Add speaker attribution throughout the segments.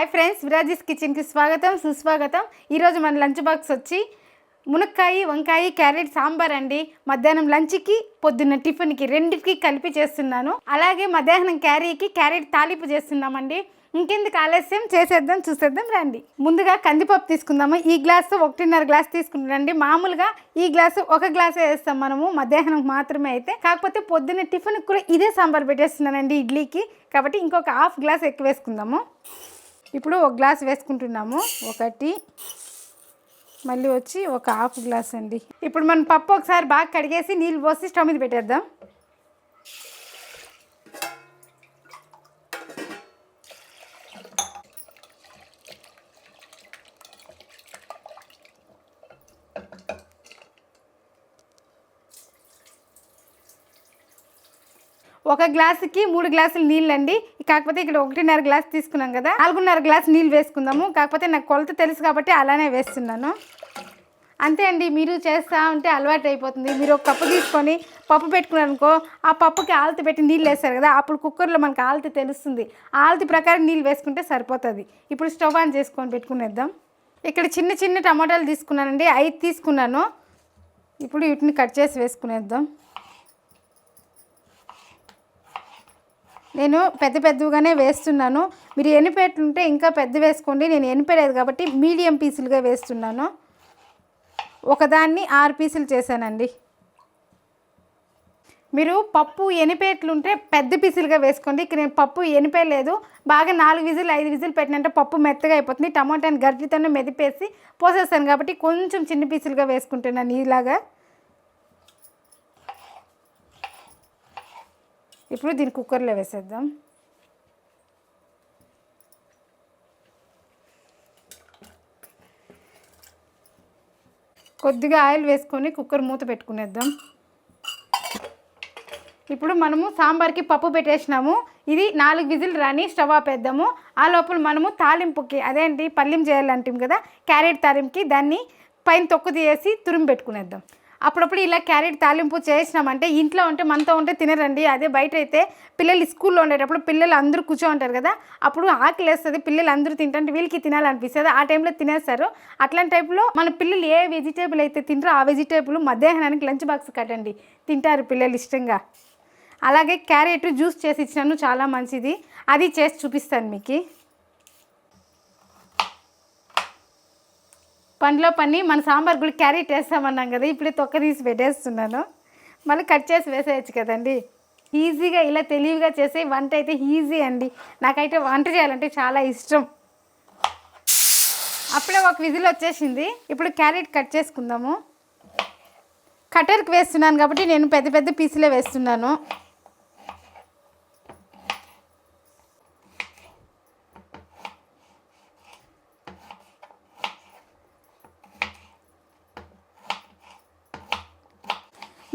Speaker 1: Hi friends, విరాజీస్ కిచెన్కి స్వాగతం సుస్వాగతం. ఈరోజు మన లంచ్ బాక్స్ వచ్చి మునక్కాయ వంకాయ క్యారెట్ సాంబార్ అండి. మధ్యాహ్నం లంచ్కి పొద్దున్న టిఫిన్కి రెండింటికి కలిపి చేస్తున్నాను. అలాగే మధ్యాహ్నం క్యారీకి క్యారెట్ తాలింపు చేస్తున్నామండి. ఇంకెందుకు ఆలస్యం, చేసేద్దాం చూసేద్దాం రండి. ముందుగా కందిపప్పు తీసుకుందాము. ఈ గ్లాసు 1.5 గ్లాస్ తీసుకుంటానండి. మామూలుగా ఈ గ్లాసు 1 గ్లాసే వేస్తాం మనము మధ్యాహ్నం మాత్రమే. అయితే కాకపోతే పొద్దున్న టిఫిన్కి కూడా ఇదే సాంబార్ పెట్టేస్తున్నానండి ఇడ్లీకి, కాబట్టి ఇంకొక హాఫ్ గ్లాస్ ఎక్కువ వేసుకుందాము. ఇప్పుడు 1 గ్లాస్ వేసుకుంటున్నాము. ఒకటి మళ్ళీ వచ్చి ఒక హాఫ్ గ్లాస్ అండి. ఇప్పుడు మనం పప్పు ఒకసారి బాగా కడిగేసి నీళ్ళు పోసి స్టవ్ మీద పెట్టేద్దాం. ఒక గ్లాసుకి 3 గ్లాసులు నీళ్ళు అండి. కాకపోతే ఇక్కడ 1.5 గ్లాస్ తీసుకున్నాం కదా, 4.5 గ్లాస్ నీళ్ళు వేసుకుందాము. కాకపోతే నాకు కొలత తెలుసు కాబట్టి అలానే వేస్తున్నాను. అంతే అండి, మీరు చేస్తూ ఉంటే అలవాటు అయిపోతుంది. మీరు ఒక కప్పు తీసుకొని పప్పు పెట్టుకున్నారనుకో, ఆ పప్పుకి ఆల్తి పెట్టి నీళ్ళు వేస్తారు కదా, అప్పుడు కుక్కర్లో మనకు ఆల్తి తెలుస్తుంది. ఆల్తి ప్రకారం నీళ్ళు వేసుకుంటే సరిపోతుంది. ఇప్పుడు స్టవ్ ఆన్ చేసుకొని పెట్టుకునేద్దాం. ఇక్కడ చిన్న చిన్న టమాటాలు తీసుకున్నానండి, 5 తీసుకున్నాను. ఇప్పుడు వీటిని కట్ చేసి వేసుకునేద్దాం. నేను పెద్దగానే వేస్తున్నాను. మీరు ఎనిపేట్లు ఉంటే ఇంకా పెద్ద వేసుకోండి. నేను ఎనిపేలేదు కాబట్టి మీడియం పీసులుగా వేస్తున్నాను. ఒకదాన్ని 6 పీసులు చేశానండి. మీరు పప్పు ఎనిపేట్లుంటే పెద్ద పీసులుగా వేసుకోండి. ఇక్కడ నేను పప్పు ఎనిపేయలేదు. బాగా 4 విజిల్ 5 విజిల్ పెట్టినంటే పప్పు మెత్తగా అయిపోతుంది. టమాటాని గరిటెతోనే మెదిపేసి పోసేస్తాను కాబట్టి కొంచెం చిన్న పీసులుగా వేసుకుంటున్నాను ఇలాగా. ఇప్పుడు దీన్ని కుక్కర్లో వేసేద్దాం. కొద్దిగా ఆయిల్ వేసుకొని కుక్కర్ మూత పెట్టుకునేద్దాం. ఇప్పుడు మనము సాంబార్కి పప్పు పెట్టేసినాము. ఇది 4 విజిల్ రాని స్టవ్ ఆపేద్దాము. ఆ లోపల మనము తాలింపుకి అదేంటి పల్యం చేయాలంటాం కదా, క్యారెట్ తాలింపుకి దాన్ని పైన తొక్కు తీసి తురిమి పెట్టుకునేద్దాం. అప్పుడప్పుడు ఇలా క్యారెట్ తాలింపు చేసినామంటే ఇంట్లో ఉంటే మనతో ఉంటే తినరండి. అదే బయట అయితే పిల్లలు స్కూల్లో ఉండేటప్పుడు పిల్లలు అందరూ కూర్చోంటారు కదా, అప్పుడు ఆకలి వేస్తుంది. పిల్లలు అందరూ తింటే వీళ్ళకి తినాలనిపిస్తుంది. ఆ టైంలో తినేస్తారు. అట్లాంటి టైంలో మన పిల్లలు ఏ వెజిటేబుల్ అయితే తింటారో ఆ వెజిటేబుల్ మధ్యాహ్నానికి లంచ్ బాక్స్ కట్టండి, తింటారు పిల్లలు ఇష్టంగా. అలాగే క్యారెట్ జ్యూస్ చేసి ఇచ్చినాను, చాలా మంచిది. అది చేసి చూపిస్తాను మీకు. పండ్లో పని మన సాంబార్ కూడా క్యారెట్ వేస్తామన్నాం కదా, ఇప్పుడే తొక్క తీసి పెట్టేస్తున్నాను. మళ్ళీ కట్ చేసి వేసేయచ్చు కదండి. ఈజీగా ఇలా తెలివిగా చేసే వంట అయితే ఈజీ అండి. నాకైతే వంట చేయాలంటే చాలా ఇష్టం. అప్పుడే ఒక విజిల్ వచ్చేసింది. ఇప్పుడు క్యారెట్ కట్ చేసుకుందాము. కటర్కి వేస్తున్నాను కాబట్టి నేను పెద్ద పీసులే వేస్తున్నాను.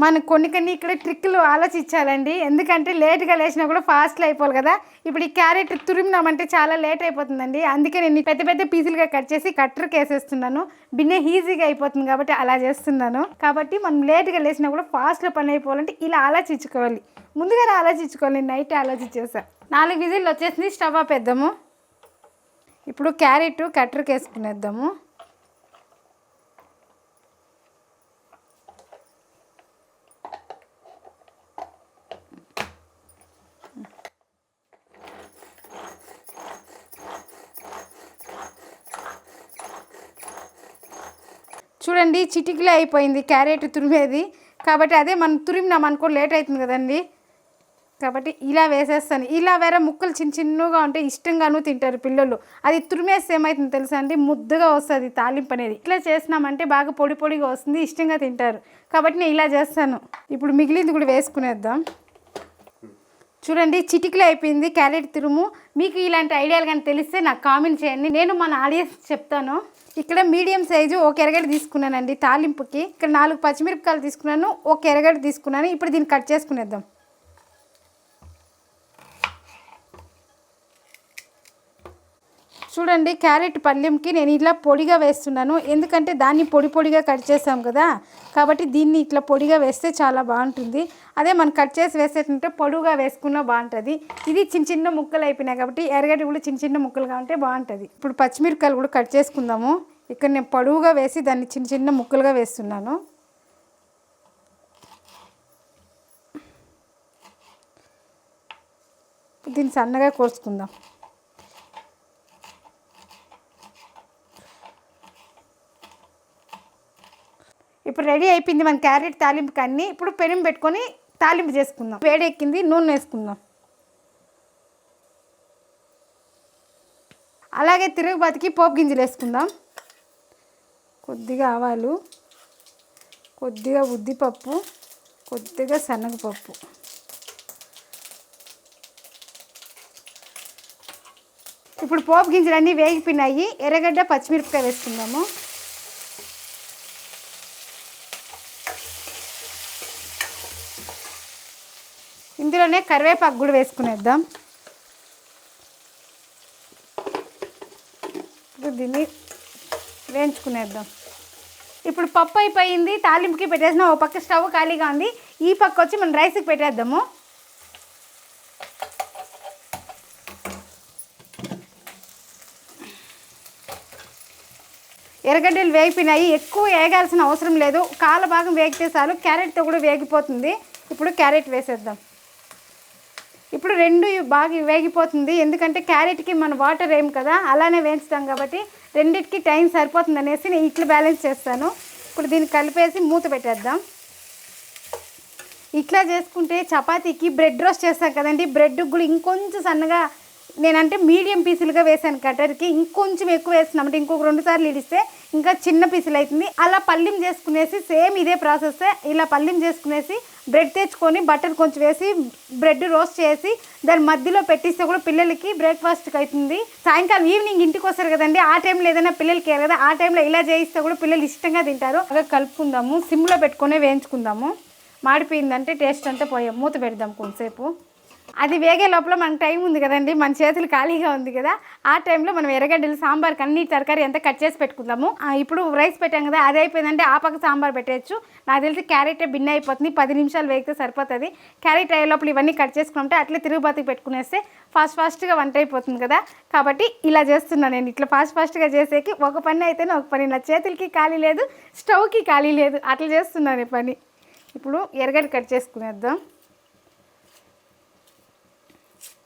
Speaker 1: మనకు కొన్ని ఇక్కడ ట్రిక్లు ఆలోచించాలండి. ఎందుకంటే లేట్గా లేచినా కూడా ఫాస్ట్లో అయిపోవాలి కదా. ఇప్పుడు ఈ క్యారెట్ తురిమినామంటే చాలా లేట్ అయిపోతుందండి. అందుకే నేను పెద్ద పీసులుగా కట్ చేసి కట్టర్కి వేసేస్తున్నాను. బిన్నె ఈజీగా అయిపోతుంది కాబట్టి అలా చేస్తున్నాను. కాబట్టి మనం లేట్గా లేచినా కూడా ఫాస్ట్లో పని అయిపోవాలంటే ఇలా ఆలోచించుకోవాలి. ముందుగానే ఆలోచించుకోవాలి. నైట్ ఆలోచించేసా. 4 విజిల్లు వచ్చేసింది. స్టవ్ ఆపేద్దాము. ఇప్పుడు క్యారెట్ కట్టర్కి వేసుకునేద్దాము. చూడండి, చిటికలే అయిపోయింది క్యారెట్ తురిమేది. కాబట్టి అదే మనం తురిమినాం అనుకో లేట్ అవుతుంది కదండి. కాబట్టి ఇలా వేసేస్తాను. ఇలా వేరే ముక్కలు చిన్నగా ఉంటే ఇష్టంగానూ తింటారు పిల్లలు. అది తురిమేస్తే ఏమవుతుంది తెలుసా అండి, ముద్దగా వస్తుంది తాలింపు అనేది. ఇట్లా చేసినామంటే బాగా పొడిగా వస్తుంది, ఇష్టంగా తింటారు. కాబట్టి నేను ఇలా చేస్తాను. ఇప్పుడు మిగిలింది కూడా వేసుకునేద్దాం. చూడండి, చిటికలే అయిపోయింది క్యారెట్ తురుము. మీకు ఇలాంటి ఐడియాలు కానీ తెలిస్తే నాకు కామెంట్ చేయండి, నేను మన ఆడియన్స్ చెప్తాను. ఇక్కడ మీడియం సైజు 1 ఎర్రగడ్డ తీసుకున్నానండి తాలింపుకి. ఇక్కడ 4 పచ్చిమిరపకాయలు తీసుకున్నాను, 1 ఎర్రగడ్డ తీసుకున్నాను. ఇప్పుడు దీన్ని కట్ చేసుకునేద్దాం. చూడండి క్యారెట్ పళ్ళెంకి నేను ఇట్లా పొడిగా వేస్తున్నాను, ఎందుకంటే దాన్ని పొడి పొడిగా కట్ చేసాం కదా, కాబట్టి దీన్ని ఇట్లా పొడిగా వేస్తే చాలా బాగుంటుంది. అదే మనం కట్ చేసి వేసేటంటే పొడుగా వేసుకున్నా బాగుంటుంది. ఇది చిన్న చిన్న ముక్కలు అయిపోయినాయి కాబట్టి ఎర్రగడ్డ కూడా చిన్న చిన్న ముక్కలుగా ఉంటే బాగుంటుంది. ఇప్పుడు పచ్చిమిరపకాయలు కూడా కట్ చేసుకుందాము. ఇక్కడ నేను పొడువుగా వేసి దాన్ని చిన్న చిన్న ముక్కలుగా వేస్తున్నాను. దీన్ని సన్నగా కోసుకుందాం. ఇప్పుడు రెడీ అయిపోయింది మన క్యారెట్ తాలింపుకి అన్నీ. ఇప్పుడు పెనం పెట్టుకొని తాలింపు చేసుకుందాం. వేడెక్కింది, నూనె వేసుకుందాం. అలాగే తిరుగుబాతికి పోపు గింజలు వేసుకుందాం. కొద్దిగా ఆవాలు, కొద్దిగా ఉద్దిపప్పు, కొద్దిగా శనగపప్పు. ఇప్పుడు పోపు గింజలు అన్నీ వేగిపోయినాయి. ఎర్రగడ్డ పచ్చిమిరపకాయ వేసుకుందాము. ఇందులోనే కరివేపాకు కూడా వేసుకునేద్దాం. ఇప్పుడు దీన్ని వేయించుకునేద్దాం. ఇప్పుడు పప్పు అయిపోయింది, తాలింపుకి పెట్టేసిన. ఓ పక్క స్టవ్ ఖాళీగా ఉంది, ఈ పక్క వచ్చి మనం రైస్కి పెట్టేద్దాము. ఎర్రగడ్డలు వేగిపోయినాయి, ఎక్కువ వేగాల్సిన అవసరం లేదు, కాల భాగం వేగితే చాలు. క్యారెట్తో కూడా వేగిపోతుంది. ఇప్పుడు క్యారెట్ వేసేద్దాం. ఇప్పుడు రెండు బాగా వేగిపోతుంది, ఎందుకంటే క్యారెట్కి మన వాటర్ ఏం కదా, అలానే వేయించుతాం కాబట్టి రెండింటికి టైం సరిపోతుంది అనేసి నేను ఇట్లా బ్యాలెన్స్ చేస్తాను. ఇప్పుడు దీన్ని కలిపేసి మూత పెట్టేద్దాం. ఇట్లా చేసుకుంటే చపాతీకి బ్రెడ్ రోస్ట్ చేస్తాం కదండి, బ్రెడ్ కూడా ఇంకొంచెం సన్నగా, నేనంటే మీడియం పీసులుగా వేసాను కట్టర్కి. ఇంకొంచెం ఎక్కువ వేస్తున్నామంటే ఇంకొక 2 సార్లు ఇడిస్తే ఇంకా చిన్న పీసులు అవుతుంది. అలా పల్లీం చేసుకునేసి సేమ్ ఇదే ప్రాసెస్. ఇలా పల్లీం చేసుకునేసి బ్రెడ్ తెచ్చుకొని బటర్ కొంచెం వేసి బ్రెడ్ రోస్ట్ చేసి దాని మధ్యలో పెట్టిస్తే కూడా పిల్లలకి బ్రేక్ఫాస్ట్కి అవుతుంది. సాయంకాలం ఈవినింగ్ ఇంటికి వస్తారు కదండి, ఆ టైంలో ఏదైనా పిల్లలకి కదా, ఆ టైంలో ఇలా చేయిస్తే కూడా పిల్లలు ఇష్టంగా తింటారు. అలా కలుపుకుందాము, సిమ్లో పెట్టుకొని వేయించుకుందాము. మాడిపోయిందంటే టేస్ట్ అంతా పోయాం. మూత పెడదాం కొంతసేపు. అది వేగే లోపల మనకు టైం ఉంది కదండి, మన చేతులు ఖాళీగా ఉంది కదా, ఆ టైంలో మనం ఎర్రగడ్డలు సాంబార్కి అన్ని తరకారీ అంతా కట్ చేసి పెట్టుకుందాము. ఇప్పుడు రైస్ పెట్టాం కదా, అది అయిపోయిందంటే ఆ పక్క సాంబార్ పెట్టేయచ్చు. నాకు తెలిసి క్యారెట్ బిన్న అయిపోతుంది, 10 నిమిషాలు వేగితే సరిపోతుంది. క్యారెట్ అయ్యే లోపల ఇవన్నీ కట్ చేసుకుంటే అట్లే తిరుగుబాతికి పెట్టుకునేస్తే ఫాస్ట్గా వంట అయిపోతుంది కదా. కాబట్టి ఇలా చేస్తున్నాను నేను. ఇట్లా ఫాస్ట్గా చేసేకి ఒక పని అయితేనే ఒక పని, నా చేతులకి ఖాళీ లేదు, స్టవ్కి ఖాళీ లేదు, అట్లా చేస్తున్నాను ఈ పని. ఇప్పుడు ఎర్రగడ్డ కట్ చేసుకునేద్దాం.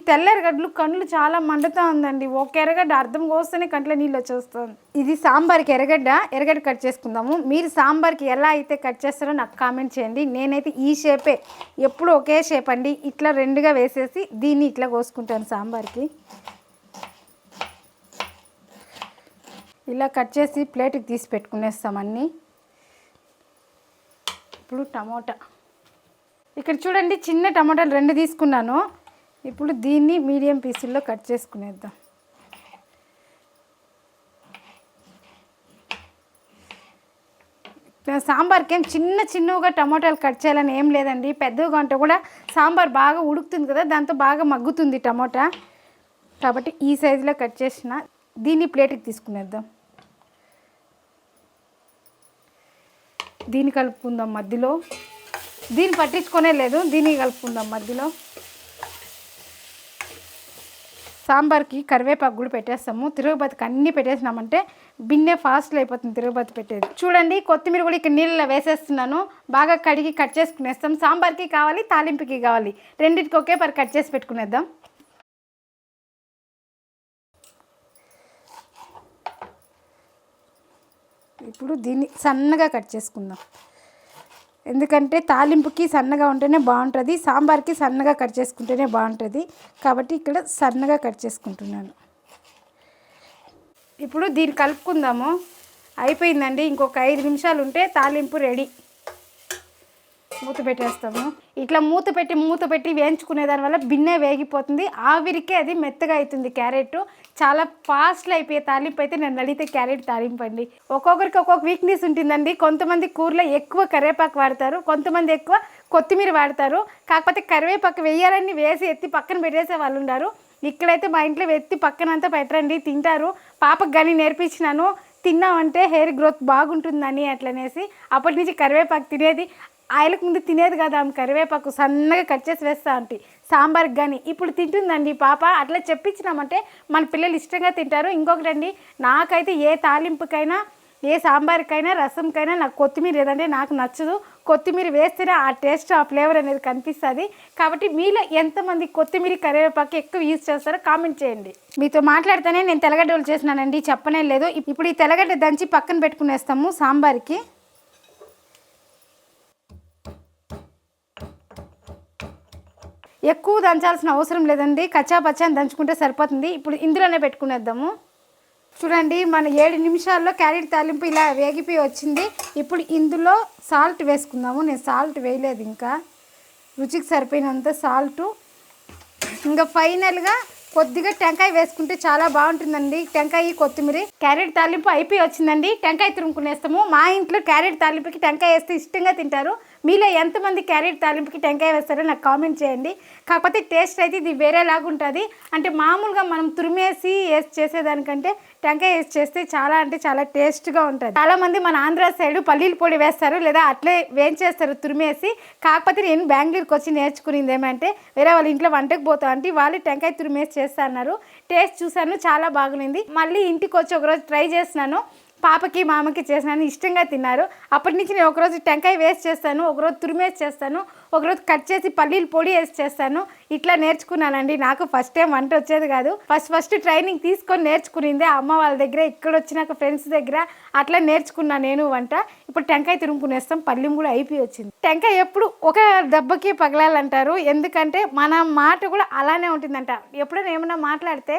Speaker 1: తెల్ల ఎర్రగడ్డలు కళ్ళు చాలా మండుతూ ఉందండి. ఒక ఎర్రగడ్డ అర్థం కోస్తేనే కంట్లో నీళ్ళు వచ్చేస్తుంది. ఇది సాంబార్కి ఎర్రగడ్డ కట్ చేసుకుందాము. మీరు సాంబార్కి ఎలా అయితే కట్ చేస్తారో నాకు కామెంట్ చేయండి. నేనైతే ఈ షేపే, ఎప్పుడు ఒకే షేప్ అండి. ఇట్లా రెండుగా వేసేసి దీన్ని ఇట్లా కోసుకుంటాను సాంబార్కి. ఇలా కట్ చేసి ప్లేట్కి తీసి పెట్టుకునేస్తాం అన్నీ. ఇప్పుడు టమోటా, ఇక్కడ చూడండి చిన్న టమోటాలు 2 తీసుకున్నాను. ఇప్పుడు దీన్ని మీడియం పీసుల్లో కట్ చేసుకునేద్దాం. సాంబార్కి ఏం చిన్నగా టమోటాలు కట్ చేయాలని ఏం లేదండి, పెద్దగా ఉంటే కూడా సాంబార్ బాగా ఉడుకుతుంది కదా, దాంతో బాగా మగ్గుతుంది టమోటా. కాబట్టి ఈ సైజులో కట్ చేసిన దీన్ని ప్లేట్కి తీసుకునేద్దాం. దీన్ని కలుపుకుందాం మధ్యలో. దీన్ని పట్టించుకునే లేదు, దీన్ని కలుపుకుందాం మధ్యలో. సాంబార్కి కరివేపాకు కూడా పెట్టేస్తాము. తిరుగుబాతికి అన్నీ పెట్టేసినామంటే బిన్నె ఫాస్ట్లో అయిపోతుంది తిరుగుబాతి పెట్టేది. చూడండి కొత్తిమీర కూడా ఇక్కడ నీళ్ళలో వేసేస్తున్నాను. బాగా కడిగి కట్ చేసుకునేస్తాం. సాంబార్కి కావాలి, తాలింపుకి కావాలి, రెండింటికి ఒకే పరి కట్ చేసి పెట్టుకునేద్దాం. ఇప్పుడు దీన్ని సన్నగా కట్ చేసుకుందాం, ఎందుకంటే తాలింపుకి సన్నగా ఉంటేనే బాగుంటుంది, సాంబార్కి సన్నగా కట్ చేసుకుంటేనే బాగుంటుంది. కాబట్టి ఇక్కడ సన్నగా కట్ చేసుకుంటున్నాను. ఇప్పుడు దీన్ని కలుపుకుందాము. అయిపోయిందండి, ఇంకొక 5 నిమిషాలు ఉంటే తాలింపు రెడీ. మూత పెట్టేస్తాము. ఇట్లా మూత పెట్టి వేయించుకునే దానివల్ల బిన్నె వేగిపోతుంది, ఆవిరికే అది మెత్తగా అవుతుంది. క్యారెట్ చాలా ఫాస్ట్లో అయిపోయే తాలింపు అయితే నన్ను అడిగితే క్యారెట్ తాలింపు అండి. ఒక్కొక్కరికి ఒక్కొక్క వీక్నెస్ ఉంటుందండి. కొంతమంది కూరలో ఎక్కువ కరివేపాకు వాడతారు, కొంతమంది ఎక్కువ కొత్తిమీర వాడతారు. కాకపోతే కరివేపాకు వేయాలని వేసి ఎత్తి పక్కన పెట్టేసే వాళ్ళు ఉన్నారు. ఇక్కడైతే మా ఇంట్లో వెత్తి పక్కనంతా పెట్టరండి, తింటారు. పాపకు కానీ నేర్పించినాను, తిన్నామంటే హెయిర్ గ్రోత్ బాగుంటుందని అట్లనేసి. అప్పటి నుంచి కరివేపాకు తినేది. ఆయలకు ముందు తినేది కదా ఆమె కరివేపాకు, సన్నగా కట్ చేసి వేస్తా అంటే సాంబార్కి కానీ. ఇప్పుడు తింటుందండి పాప. అట్లా చెప్పించినామంటే మన పిల్లలు ఇష్టంగా తింటారు. ఇంకొకటండి, నాకైతే ఏ తాలింపుకైనా, ఏ సాంబార్కైనా, రసంకైనా నాకు కొత్తిమీర ఏదంటే నాకు నచ్చదు. కొత్తిమీర వేస్తేనే ఆ టేస్ట్, ఆ ఫ్లేవర్ అనేది కనిపిస్తుంది. కాబట్టి మీలో ఎంతమంది కొత్తిమీర కరివేపాకు ఎక్కువ యూజ్ చేస్తారో కామెంట్ చేయండి. మీతో మాట్లాడితేనే నేను తెల్లగడ్డలు చేసినానండి, చెప్పనే లేదు. ఇప్పుడు ఈ తెల్లగడ్డ దంచి పక్కన పెట్టుకునేస్తాము సాంబార్కి. ఎక్కువ దంచాల్సిన అవసరం లేదండి, కచ్చా పచ్చాని దంచుకుంటే సరిపోతుంది. ఇప్పుడు ఇందులోనే పెట్టుకునేద్దాము. చూడండి, మన 7 నిమిషాల్లో క్యారెట్ తాలింపు ఇలా వేగిపోయి వచ్చింది. ఇప్పుడు ఇందులో సాల్ట్ వేసుకుందాము. నేను సాల్ట్ వేయలేదు ఇంకా, రుచికి సరిపోయినంత సాల్టు. ఇంకా ఫైనల్గా కొద్దిగా టెంకాయ వేసుకుంటే చాలా బాగుంటుందండి. టెంకాయ, కొత్తిమీర. క్యారెట్ తాలింపు అయిపోయి వచ్చిందండి, టెంకాయ తురుముకునేస్తాము. మా ఇంట్లో క్యారెట్ తాలింపుకి టెంకాయ వేస్తే ఇష్టంగా తింటారు. మీలో ఎంతమంది క్యారెట్ తాలింపుకి టెంకాయ వేస్తారో నాకు కామెంట్ చేయండి. కాకపోతే టేస్ట్ అయితే ఇది వేరేలాగా ఉంటుంది. అంటే మామూలుగా మనం తురిమేసి వేసి చేసేదానికంటే టెంకాయ వేసి చేస్తే చాలా అంటే చాలా టేస్ట్గా ఉంటుంది. చాలామంది మన ఆంధ్ర సైడ్ పల్లీల పొడి వేస్తారు, లేదా అట్లే వేయించేస్తారు తురిమేసి. కాకపోతే నేను బెంగళూరుకి వచ్చి నేర్చుకునేది ఏమంటే, వేరే వాళ్ళ ఇంట్లో వంటకు పోతా అంటే వాళ్ళు టెంకాయ తురిమేసి చేస్తా అన్నారు. టేస్ట్ చూసాను, చాలా బాగుంది. మళ్ళీ ఇంటికి వచ్చి ఒకరోజు ట్రై చేసినాను. పాపకి మామకి చేసినాను, ఇష్టంగా తిన్నారు. అప్పటి నుంచి నేను ఒకరోజు టెంకాయ వేసి చేస్తాను, ఒకరోజు తురిమేసి చేస్తాను, ఒకరోజు కట్ చేసి పల్లీలు పొడి వేసి చేస్తాను. ఇట్లా నేర్చుకున్నానండి. నాకు ఫస్ట్ టైం వంట వచ్చేది కాదు. ఫస్ట్ ట్రైనింగ్ తీసుకొని నేర్చుకునిందే అమ్మ వాళ్ళ దగ్గర, ఇక్కడ వచ్చినాక ఫ్రెండ్స్ దగ్గర అట్లా నేర్చుకున్నాను నేను వంట. ఇప్పుడు టెంకాయ తురుముకునేస్తాం. పల్లీం కూడా అయిపోయి వచ్చింది. టెంకాయ ఎప్పుడు ఒక దెబ్బకి పగలాలంటారు, ఎందుకంటే మన మాట కూడా అలానే ఉంటుందంట. ఎప్పుడైనా ఏమైనా మాట్లాడితే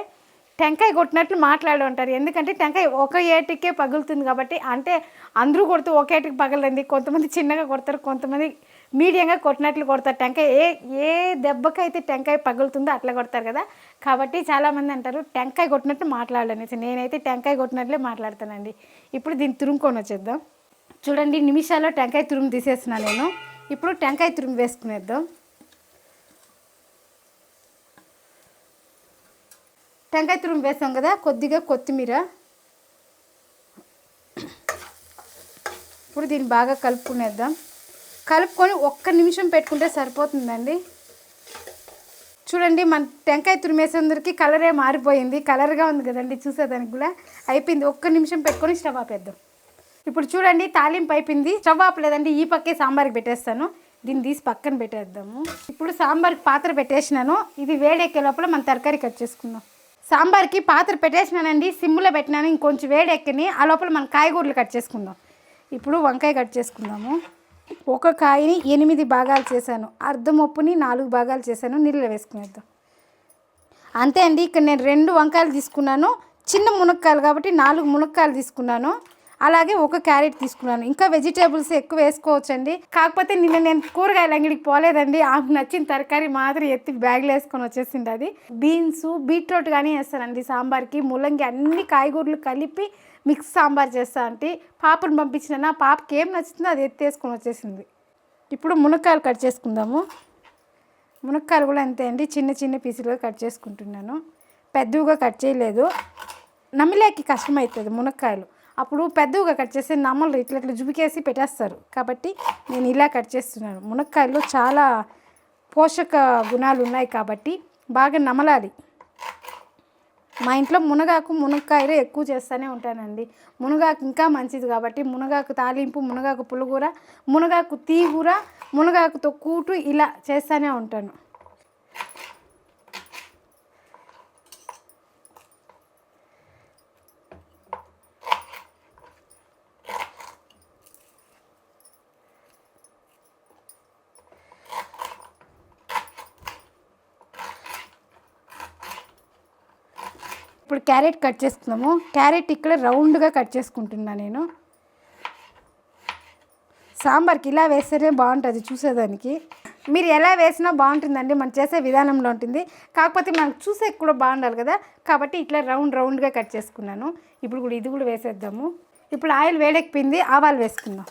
Speaker 1: టెంకాయ కొట్టినట్లు మాట్లాడు ఉంటారు. ఎందుకంటే టెంకాయ ఒక ఏటికే పగులుతుంది కాబట్టి. అంటే అందరూ కొడుతూ ఒక ఏటికి పగలండి. కొంతమంది చిన్నగా కొడతారు, కొంతమంది మీడియంగా కొట్టినట్లు కొడతారు. టెంకాయ ఏ దెబ్బకైతే టెంకాయ పగులుతుందో అట్లా కొడతారు కదా. కాబట్టి చాలామంది అంటారు టెంకాయ కొట్టినట్టు మాట్లాడనేసి. నేనైతే టెంకాయ కొట్టినట్లే మాట్లాడతానండి. ఇప్పుడు దీన్ని తురుముకొని వచ్చేద్దాం. చూడండి, నిమిషాల్లో టెంకాయ తురుము తీసేస్తున్నాను నేను. ఇప్పుడు టెంకాయ తురుము వేసుకునేద్దాం. టెంకాయ తురుము వేసాం కదా, కొద్దిగా కొత్తిమీర. ఇప్పుడు దీన్ని బాగా కలుపుకునేద్దాం. కలుపుకొని 1 నిమిషం పెట్టుకుంటే సరిపోతుందండి. చూడండి, మన టెంకాయ తురిమేసేందరికి కలరే మారిపోయింది. కలర్గా ఉంది కదండి, చూసేదానికి కూడా అయిపోయింది. 1 నిమిషం పెట్టుకొని స్టవ్ ఆపేద్దాం. ఇప్పుడు చూడండి, తాలింపు అయిపోయింది. స్టవ్ ఆపలేదండి, ఈ పక్కే సాంబార్కి పెట్టేస్తాను. దీన్ని తీసి పక్కన పెట్టేద్దాము. ఇప్పుడు సాంబార్కి పాత్ర పెట్టేసినాను. ఇది వేడెక్కే లోపల మన తరకారీ కట్ చేసుకుందాం. సాంబార్కి పాత్ర పెట్టేసినానండి, సిమ్లో పెట్టినాను. ఇంకొంచెం వేడెక్కని ఆ లోపల మనం కాయగూరలు కట్ చేసుకుందాం. ఇప్పుడు వంకాయ కట్ చేసుకుందాము. ఒక కాయని 8 భాగాలు చేశాను, అర్ధం ఉప్పుని 4 భాగాలు చేశాను. నీళ్ళలో వేసుకునేద్దాం. అంతే అండి. ఇక్కడ నేను 2 వంకాయలు తీసుకున్నాను, చిన్న మునక్కాయలు కాబట్టి 4 మునక్కాయలు తీసుకున్నాను. అలాగే ఒక క్యారెట్ తీసుకున్నాను. ఇంకా వెజిటేబుల్స్ ఎక్కువ వేసుకోవచ్చండి. కాకపోతే నిన్న నేను కూరగాయల అంగడికి పోలేదండి. ఆమెకు నచ్చిన తరకారీ మాత్రం ఎత్తి బ్యాగ్లో వేసుకొని వచ్చేసింది. అది బీన్స్, బీట్రూట్ కానీ వేస్తానండి సాంబార్కి. ముల్లంగి, అన్ని కాయగూరలు కలిపి మిక్స్ సాంబార్ చేస్తా అంటే. పాపను పంపించిన పాపకి ఏం నచ్చుతుందో అది ఎత్తి వేసుకొని వచ్చేసింది. ఇప్పుడు మునక్కాయలు కట్ చేసుకుందాము. మునక్కాయలు కూడా అంతే అండి, చిన్న చిన్న పీసులుగా కట్ చేసుకుంటున్నాను. పెద్దగా కట్ చేయలేదు, నమిలేకి కష్టమవుతుంది మునక్కాయలు. అప్పుడు పెద్దగా కట్ చేస్తే నమ్మలు ఇట్లా జుబికేసి పెట్టేస్తారు. కాబట్టి నేను ఇలా కట్ చేస్తున్నాను. మునక్కాయల్లో చాలా పోషక గుణాలు ఉన్నాయి కాబట్టి బాగా నమలాలి. మా ఇంట్లో మునగాకు, మునక్కాయలు ఎక్కువ చేస్తూనే ఉంటానండి. మునగాకు ఇంకా మంచిది కాబట్టి మునగాకు తాలింపు, మునగాకు పులుగూర, మునగాకు తీగూర, మునగాకుతో కూటు ఇలా చేస్తూనే ఉంటాను. ఇప్పుడు క్యారెట్ కట్ చేసుకుందాము. క్యారెట్ ఇక్కడ రౌండ్గా కట్ చేసుకుంటున్నా నేను. సాంబార్కి ఇలా వేస్తేనే బాగుంటుంది చూసేదానికి. మీరు ఎలా వేసినా బాగుంటుందండి, మనం చేసే విధానంలో ఉంటుంది. కాకపోతే మనకు చూసే కూడా బాగుండాలి కదా, కాబట్టి ఇట్లా రౌండ్గా కట్ చేసుకున్నాను. ఇప్పుడు కూడా ఇది కూడా వేసేద్దాము. ఇప్పుడు ఆయిల్ వేడెక్కిపోయింది, ఆవాలు వేసుకుందాం.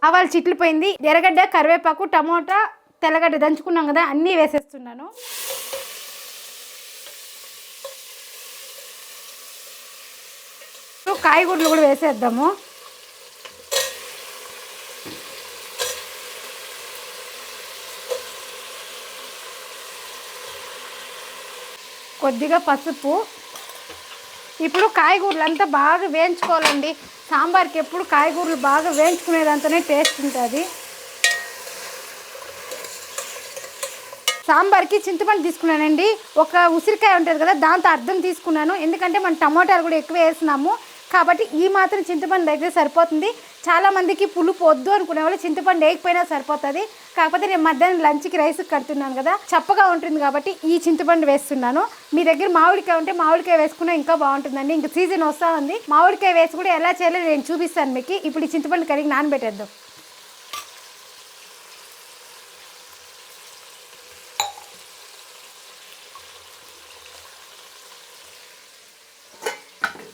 Speaker 1: ఆవాలు చిట్లిపోయింది. ఎర్రగడ్డ, కరివేపాకు, టమోటా, తెల్లగడ్డ దంచుకున్నాం కదా, అన్నీ వేసేస్తున్నాను. కాయగూరలు కూడా వేసేద్దాము. కొద్దిగా పసుపు. ఇప్పుడు కాయగూరలు అంతా బాగా వేయించుకోవాలండి. సాంబార్కి ఎప్పుడు కాయగూరలు బాగా వేయించుకునేదంతనే టేస్ట్ ఉంటుంది. సాంబార్కి చింతపండు తీసుకున్నానండి. ఒక ఉసిరికాయ ఉంటుంది కదా, దాంతో అర్థం తీసుకున్నాను. ఎందుకంటే మనం టమోటాలు కూడా ఎక్కువ వేసినాము కాబట్టి ఈ మాత్రం చింతపండు అయితే సరిపోతుంది. చాలామందికి పులుపు వద్దు అనుకునే వాళ్ళు చింతపండు వేయకపోయినా సరిపోతుంది. కాకపోతే నేను మధ్యాహ్నం లంచ్కి రైస్ కడుతున్నాను కదా, చప్పగా ఉంటుంది కాబట్టి ఈ చింతపండు వేస్తున్నాను. మీ దగ్గర మామిడికాయ ఉంటే మామిడికాయ వేసుకున్నా ఇంకా బాగుంటుందండి. ఇంకా సీజన్ వస్తూ ఉంది. మామిడికాయ వేసి కూడా ఎలా చేయాలో నేను చూపిస్తాను మీకు. ఇప్పుడు ఈ చింతపండు కడిగి నానబెట్టేద్దాం.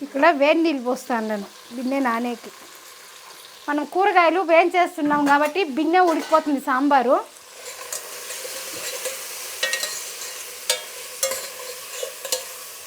Speaker 1: ఇక్కడ వేడి నీళ్ళు పోస్తాను బిన్నె నానేకి. మనం కూరగాయలు వేయించేస్తున్నాం కాబట్టి బిన్నె ఉడికిపోతుంది సాంబారు.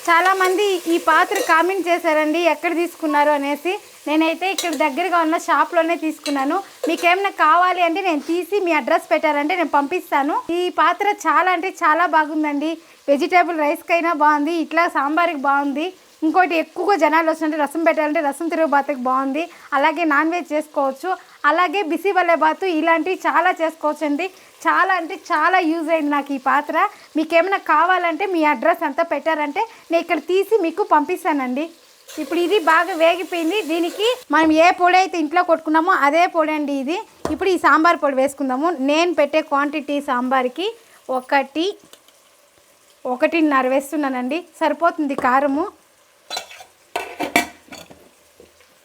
Speaker 1: చాలామంది ఈ పాత్ర కామెంట్ చేశారండి ఎక్కడ తీసుకున్నారు అనేసి. నేనైతే ఇక్కడ దగ్గరగా ఉన్న షాప్లోనే తీసుకున్నాను. మీకేమైనా కావాలి అంటే నేను తీసి మీ అడ్రస్ పెట్టారంటే నేను పంపిస్తాను. ఈ పాత్ర చాలా అంటే చాలా బాగుందండి. వెజిటేబుల్ రైస్కైనా బాగుంది, ఇట్లా సాంబార్కి బాగుంది. ఇంకోటి ఎక్కువగా జనాలు వస్తుంటే రసం పెట్టాలంటే రసం తిరుగుబాతుకి బాగుంది. అలాగే నాన్ వెజ్ చేసుకోవచ్చు, అలాగే బిసిబెల్లేబాతు ఇలాంటివి చాలా చేసుకోవచ్చు అండి. చాలా అంటే చాలా యూజ్ అయింది నాకు ఈ పాత్ర. మీకు ఏమైనా కావాలంటే మీ అడ్రస్ అంతా పెట్టారంటే నేను ఇక్కడ తీసి మీకు పంపిస్తానండి. ఇప్పుడు ఇది బాగా వేగిపోయింది. దీనికి మనం ఏ పొడి అయితే ఇంట్లో కొట్టుకున్నామో అదే పొడి అండి ఇది. ఇప్పుడు ఈ సాంబార్ పొడి వేసుకుందాము. నేను పెట్టే క్వాంటిటీ సాంబార్కి 1.5 వేస్తున్నానండి, సరిపోతుంది కారము.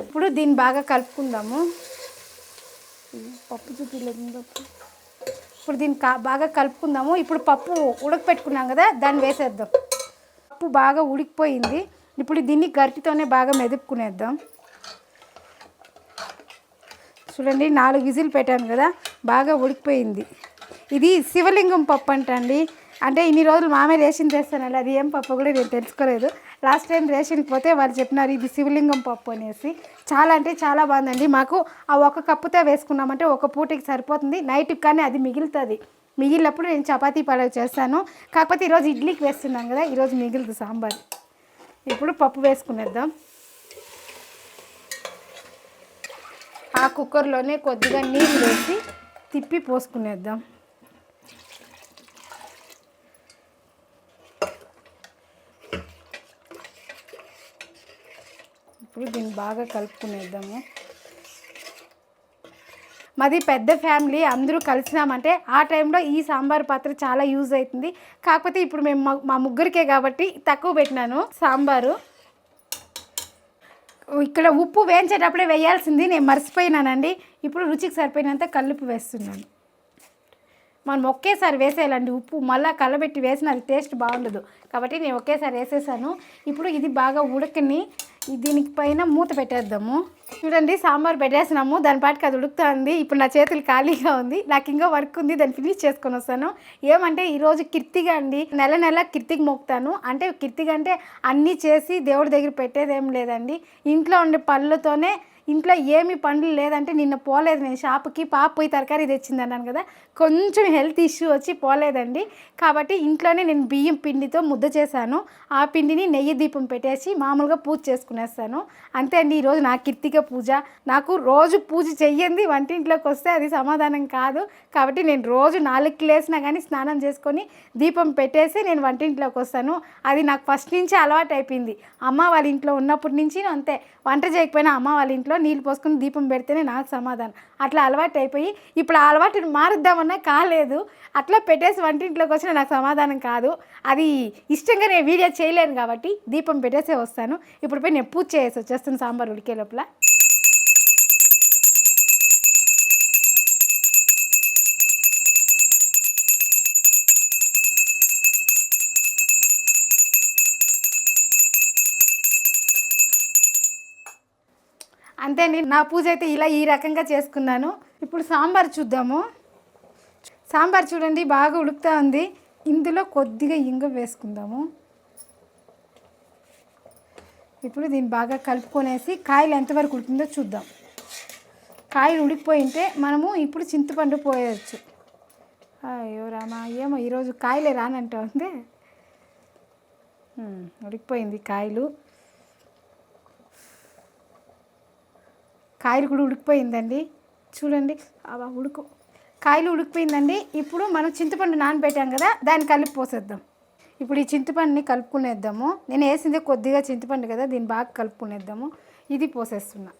Speaker 1: ఇప్పుడు దీన్ని బాగా కలుపుకుందాము. పప్పు చూపిలేదు. ఇప్పుడు దీన్ని బాగా కలుపుకుందాము. ఇప్పుడు పప్పు ఉడకపెట్టుకున్నాం కదా, దాన్ని వేసేద్దాం. పప్పు బాగా ఉడికిపోయింది. ఇప్పుడు దీన్ని గరిటితోనే బాగా మెదుపుకునేద్దాం. చూడండి 4 విజిల్ పెట్టాను కదా, బాగా ఉడికిపోయింది. ఇది శివలింగం పప్పు అంటండి. అంటే ఇన్ని రోజులు మామే రేషన్ చేస్తానండి, అది ఏం పప్పు కూడా నేను తెలుసుకోలేదు. లాస్ట్ టైం రేషన్కి పోతే వాళ్ళు చెప్పినారు ఇది శివలింగం పప్పు అనేసి. చాలా అంటే చాలా బాగుందండి. మాకు ఆ 1 కప్పుతో వేసుకున్నామంటే 1 పూటకి సరిపోతుంది. నైట్కి కానీ అది మిగులుతుంది. మిగిలినప్పుడు నేను చపాతీ పలావ్ చేస్తాను. కాకపోతే ఈరోజు ఇడ్లీకి వేస్తున్నాను కదా, ఈరోజు మిగులుతుంది సాంబార్. ఇప్పుడు పప్పు వేసుకునేద్దాం. ఆ కుక్కర్లోనే కొద్దిగా నీళ్ళు వేసి తిప్పి పోసుకునేద్దాం. ఇప్పుడు దీన్ని బాగా కలుపుకునేద్దాము. మాది పెద్ద ఫ్యామిలీ, అందరూ కలిసినామంటే ఆ టైంలో ఈ సాంబార్ పాత్ర చాలా యూజ్ అవుతుంది. కాకపోతే ఇప్పుడు మేము మా ముగ్గురికే కాబట్టి తక్కువ పెట్టినాను సాంబారు. ఇక్కడ ఉప్పు వేయించేటప్పుడే వేయాల్సింది, నేను మర్చిపోయినానండి. ఇప్పుడు రుచికి సరిపోయినంత కల్లుప్పు వేస్తున్నాను. మనం ఒకేసారి వేసేయాలండి ఉప్పు, మళ్ళీ కలబెట్టి వేసిన అది టేస్ట్ బాగుండదు కాబట్టి నేను ఒకేసారి వేసేసాను. ఇప్పుడు ఇది బాగా ఉడకని దీనికి పైన మూత పెట్టేద్దాము. చూడండి సాంబార్ పెట్టేసినాము, దాని పాటికి అది ఉడుకుతుంది. ఇప్పుడు నా చేతులు ఖాళీగా ఉంది, నాకు ఇంకా వర్క్ ఉంది, దాన్ని ఫినిష్ చేసుకొని వస్తాను. ఏమంటే ఈరోజు కిర్తిగా అండి, నెల కిర్తికి మోపుతాను. అంటే కిర్తిగా అంటే అన్నీ చేసి దేవుడి దగ్గర పెట్టేది ఏం లేదండి. ఇంట్లో ఉండే పళ్ళతోనే, ఇంట్లో ఏమి పండ్లు లేదంటే నిన్న పోలేదు నేను షాప్కి, పాప పోయి తరకారీ తెచ్చింది అన్నాను కదా, కొంచెం హెల్త్ ఇష్యూ వచ్చి పోలేదండి. కాబట్టి ఇంట్లోనే నేను బియ్యం పిండితో ముద్ద చేశాను. ఆ పిండిని నెయ్యి దీపం పెట్టేసి మామూలుగా పూజ చేసుకునేస్తాను. అంతే అండి ఈరోజు నా కిర్తిక పూజ. నాకు రోజు పూజ చెయ్యండి వంటింట్లోకి వస్తే అది సమాధానం కాదు. కాబట్టి నేను రోజు 4కి లేసినా కానీ స్నానం చేసుకొని దీపం పెట్టేసి నేను వంటింట్లోకి వస్తాను. అది నాకు ఫస్ట్ నుంచి అలవాటు అయిపోయింది. అమ్మ వాళ్ళ ఇంట్లో ఉన్నప్పటి నుంచి అంతే, వంట చేయకపోయినా అమ్మ వాళ్ళ ఇంట్లో నీళ్ళు పోసుకొని దీపం పెడితేనే నాకు సమాధానం. అట్లా అలవాటు అయిపోయి ఇప్పుడు ఆ అలవాటుని మారుద్దామన్నా కాలేదు. అట్లా పెట్టేసి వంటింట్లోకి వచ్చినా నాకు సమాధానం కాదు. అది ఇష్టంగా నేను వీడియో చేయలేను కాబట్టి దీపం పెట్టేసే వస్తాను. ఇప్పుడు పోయి నేను పూజ చేసి వచ్చేస్తాను సాంబార్ ఉడికే లోపల. అంతే అండి, నా పూజ అయితే ఇలా ఈ రకంగా చేసుకున్నాను. ఇప్పుడు సాంబార్ చూద్దాము. సాంబార్ చూడండి బాగా ఉడుకుతూ ఉంది. ఇందులో కొద్దిగా ఇంగు వేసుకుందాము. ఇప్పుడు దీన్ని బాగా కలుపుకొనేసి కాయలు ఎంతవరకు ఉడికిందో చూద్దాం. కాయలు ఉడికిపోయింటే మనము ఇప్పుడు చింతపండు పోయవచ్చు. అయ్యో రామా, ఏమో ఈరోజు కాయలే రానంటా ఉంది. ఉడికిపోయింది కాయలు. కాయలు కూడా ఉడికిపోయిందండి చూడండి. కాయలు ఉడికిపోయిందండి. ఇప్పుడు మనం చింతపండు నానబెట్టాం కదా, దాన్ని కలిపి పోసేద్దాం. ఇప్పుడు ఈ చింతపండుని కలుపుకునేద్దాము. నేను వేసింది కొద్దిగా చింతపండు కదా, దీన్ని బాగా కలుపుకునేద్దాము. ఇది పోసేస్తున్నా.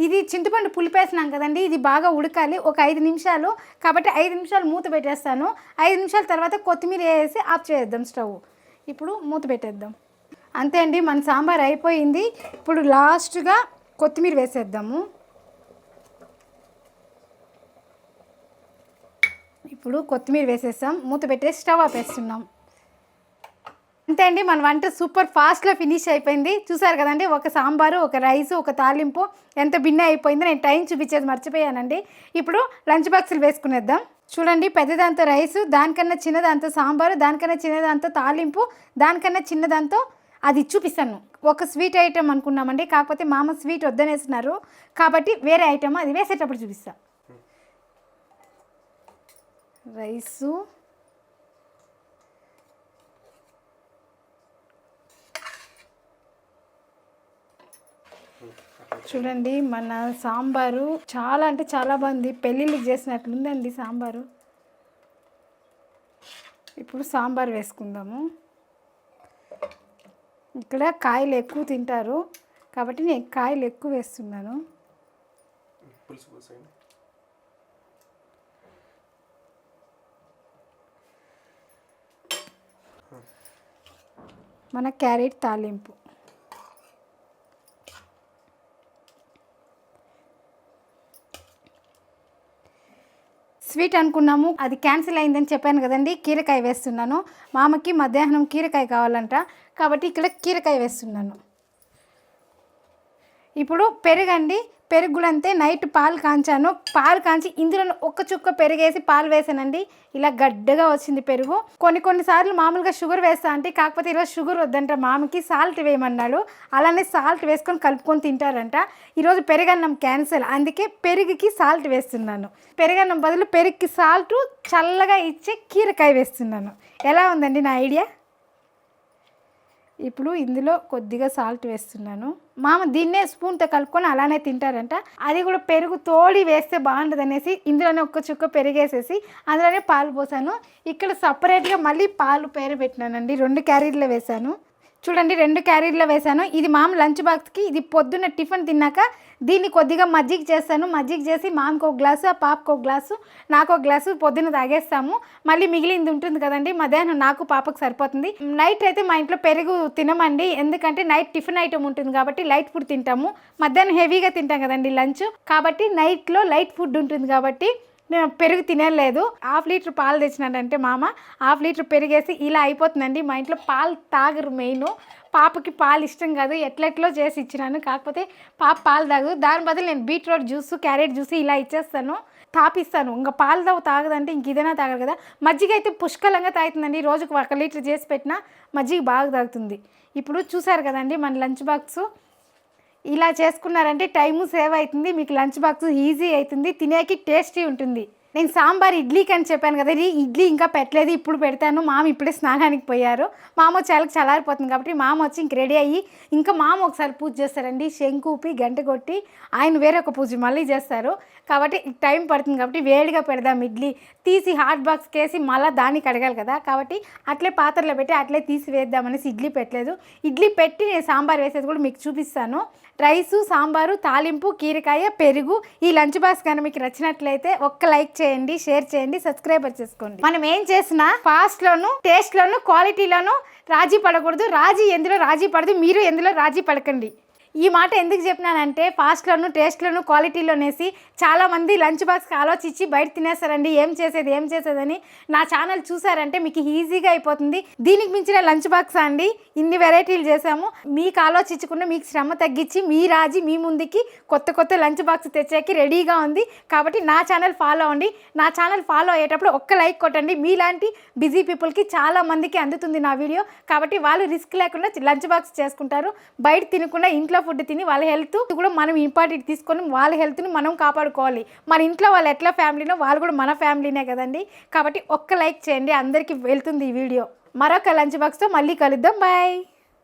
Speaker 1: ఇది చింతపండు పులిపేసినాం కదండి, ఇది బాగా ఉడకాలి ఒక 5 నిమిషాలు. కాబట్టి 5 నిమిషాలు మూత పెట్టేస్తాను. 5 నిమిషాల తర్వాత కొత్తిమీర వేసి ఆఫ్ చేద్దాం స్టవ్. ఇప్పుడు మూత పెట్టేద్దాం. అంతే అండి, మన సాంబార్ అయిపోయింది. ఇప్పుడు లాస్ట్గా కొత్తిమీర వేసేద్దాము. ఇప్పుడు కొత్తిమీర వేసేస్తాం. మూత పెట్టేసి స్టవ్ ఆపేస్తున్నాం. అంతే అండి, మన వంట సూపర్ ఫాస్ట్లో ఫినిష్ అయిపోయింది. చూసారు కదండి, ఒక సాంబారు, ఒక రైసు, ఒక తాలింపు ఎంత భిన్న అయిపోయిందో. నేను టైం చూపించేది మర్చిపోయానండి. ఇప్పుడు లంచ్ బాక్సులు వేసుకునేద్దాం. చూడండి, పెద్దదాంతో రైసు, దానికన్నా చిన్నదాంతో సాంబారు, దానికన్నా చిన్నదాంతో తాలింపు, దానికన్నా చిన్నదాంతో అది చూపిస్తాను. ఒక స్వీట్ ఐటెం అనుకున్నామండి, కాకపోతే మామ స్వీట్ వద్దనేస్తున్నారు కాబట్టి వేరే ఐటమ్ అది వేసేటప్పుడు చూపిస్తా. రైసు, చూడండి మన సాంబారు చాలా అంటే చాలా బాగుంది. పెళ్ళిళ్ళకి చేసినట్లుందండి సాంబారు. ఇప్పుడు సాంబార్ వేసుకుందాము. ఇక్కడ కాయలు ఎక్కువ తింటారు కాబట్టి నేను కాయలు ఎక్కువ వేస్తున్నాను. మన క్యారెట్ తాలింపు, స్వీట్ అనుకున్నాము, అది క్యాన్సిల్ అయిందని చెప్పాను కదండి. కీరకాయ వేస్తున్నాను. మామకి మధ్యాహ్నం కీరకాయ కావాలంట కాబట్టి ఇక్కడ కీరకాయ వేస్తున్నాను. ఇప్పుడు పెరుగండి, పెరుగు కూడా అంతే. నైట్ పాలు కాంచాను. పాలు కాంచి ఇందులో ఒక్క చుక్క పెరుగేసి పాలు వేసానండి. ఇలా గడ్డగా వచ్చింది పెరుగు. కొన్నిసార్లు మామూలుగా షుగర్ వేస్తా అంటే, కాకపోతే ఈరోజు షుగర్ వద్దంట మామకి, సాల్ట్ వేయమన్నాడు. అలానే సాల్ట్ వేసుకొని కలుపుకొని తింటారంట. ఈరోజు పెరుగన్నం క్యాన్సిల్, అందుకే పెరుగుకి సాల్ట్ వేస్తున్నాను. పెరుగన్నం బదులు పెరుగుకి సాల్ట్, చల్లగా ఇచ్చే కీరకాయ వేస్తున్నాను. ఎలా ఉందండి నా ఐడియా? ఇప్పుడు ఇందులో కొద్దిగా సాల్ట్ వేస్తున్నాను. మామ దీన్నే స్పూన్తో కలుపుకొని అలానే తింటారంట. అది కూడా పెరుగు తోడి వేస్తే బాగుంటుంది అనేసి ఇందులోనే ఒక్క చుక్క పెరిగేసేసి అందులోనే పాలు పోసాను. ఇక్కడ సపరేట్గా మళ్ళీ పాలు పెట్టినానండి. 2 క్యారీర్లో వేసాను. చూడండి, 2 క్యారీర్లో వేసాను. ఇది మామ లంచ్ బాక్స్కి. ఇది పొద్దున్న టిఫిన్ తిన్నాక దీన్ని కొద్దిగా మజ్జిగ చేస్తాను. మజ్జిగ చేసి మామకు 1 గ్లాసు, ఆ పాపకు 1 గ్లాసు, నాకు 1 గ్లాసు పొద్దున్న తాగేస్తాము. మళ్ళీ మిగిలింది ఉంటుంది కదండి, మధ్యాహ్నం నాకు పాపకు సరిపోతుంది. నైట్ అయితే మా ఇంట్లో పెరుగు తినమండి, ఎందుకంటే నైట్ టిఫిన్ ఐటమ్ ఉంటుంది కాబట్టి లైట్ ఫుడ్ తింటాము. మధ్యాహ్నం హెవీగా తింటాం కదండి లంచ్, కాబట్టి నైట్లో లైట్ ఫుడ్ ఉంటుంది కాబట్టి నేను పెరుగు తినలేదు. 1/2 లీటర్ పాలు తెచ్చినాడంటే మామ, 1/2 లీటర్ పెరిగేసి ఇలా అయిపోతుందండి. మా ఇంట్లో పాలు తాగరు. మెయిన్ పాపకి పాలు ఇష్టం కాదు, ఎట్లెట్లో చేసి ఇచ్చినాను. కాకపోతే పాప పాలు తాగదు. దాని బదులు నేను బీట్రూట్ జ్యూస్, క్యారెట్ జ్యూస్ ఇలా ఇచ్చేస్తాను, తాపిస్తాను. ఇంకా పాలు తాగదంటే ఇంక ఇదైనా తాగరు కదా. మజ్జిగ అయితే పుష్కలంగా తాగుతుందండి. రోజుకు 1 లీటర్ చేసి పెట్టినా మజ్జిగ బాగా తాగుతుంది. ఇప్పుడు చూసారు కదండి మన లంచ్ బాక్సు. ఇలా చేసుకున్నారంటే టైము సేవ్ అవుతుంది, మీకు లంచ్ బాక్స్ ఈజీ అవుతుంది, తినేకి టేస్టీ ఉంటుంది. నేను సాంబార్ ఇడ్లీకి అని చెప్పాను కదా, ఇడ్లీ ఇంకా పెట్టలేదు, ఇప్పుడు పెడతాను. మామ ఇప్పుడే స్నానానికి పోయారు. మామ చాలా చల్లారిపోతుంది కాబట్టి మామ వచ్చి ఇంక రెడీ అయ్యి, ఇంకా మామ ఒకసారి పూజ చేస్తారండి. శంకుపి గంట కొట్టి ఆయన వేరే ఒక పూజ మళ్ళీ చేస్తారు కాబట్టి టైం పడుతుంది. కాబట్టి వేడిగా పెడదాం ఇడ్లీ. తీసి హాట్ బాక్స్కి వేసి మళ్ళీ దాన్ని కడగాలి కదా, కాబట్టి అట్లే పాత్రలో పెట్టి అట్లే తీసి వేద్దామనేసి ఇడ్లీ పెట్టలేదు. ఇడ్లీ పెట్టి నేను సాంబార్ వేసేది కూడా మీకు చూపిస్తాను. రైసు, సాంబారు, తాలింపు, కీరకాయ, పెరుగు. ఈ లంచ్ బాక్స్ కానీ మీకు నచ్చినట్లయితే ఒక్క లైక్ చేయండి, షేర్ చేయండి, సబ్స్క్రైబర్ చేసుకోండి. మనం ఏం చేసినా ఫాస్ట్లోను, టేస్ట్లోను, క్వాలిటీలోను రాజీ పడకూడదు. ఎందులో రాజీ పడదు, మీరు ఎందులో రాజీ పడకండి. ఈ మాట ఎందుకు చెప్పినానంటే ఫాస్ట్లోను టేస్ట్లోను క్వాలిటీలోనేసి చాలామంది లంచ్ బాక్స్కి ఆలోచించి బయట తినేస్తారండి ఏం చేసేదని. నా ఛానల్ చూసారంటే మీకు ఈజీగా అయిపోతుంది. దీనికి మించిన లంచ్ బాక్స్ అండి, ఇన్ని వెరైటీలు చేసాము. మీకు ఆలోచించకుండా మీకు శ్రమ తగ్గించి మీ రాజీ మీ ముందుకి కొత్త లంచ్ బాక్స్ తెచ్చేకి రెడీగా ఉంది. కాబట్టి నా ఛానల్ ఫాలో అవ్వండి. నా ఛానల్ ఫాలో అయ్యేటప్పుడు ఒక్క లైక్ కొట్టండి. మీలాంటి బిజీ పీపుల్కి చాలా మందికి అందుతుంది నా వీడియో. కాబట్టి వాళ్ళు రిస్క్ లేకుండా లంచ్ బాక్స్ చేసుకుంటారు. బయట తినకుండా ఇంట్లో ఫుడ్ తిని వాళ్ళ హెల్త్ కూడా మనం ఇంపార్టెంట్ తీసుకొని వాళ్ళ హెల్త్ని మనం కాపాడుకోవాలి. మన ఇంట్లో వాళ్ళు ఎట్లా ఫ్యామిలీనో వాళ్ళు కూడా మన ఫ్యామిలీనే కదండి. కాబట్టి ఒక్క లైక్ చేయండి, అందరికీ వెళ్తుంది ఈ వీడియో. మరొక లంచ్ బాక్స్తో మళ్ళీ కలుద్దాం. బాయ్.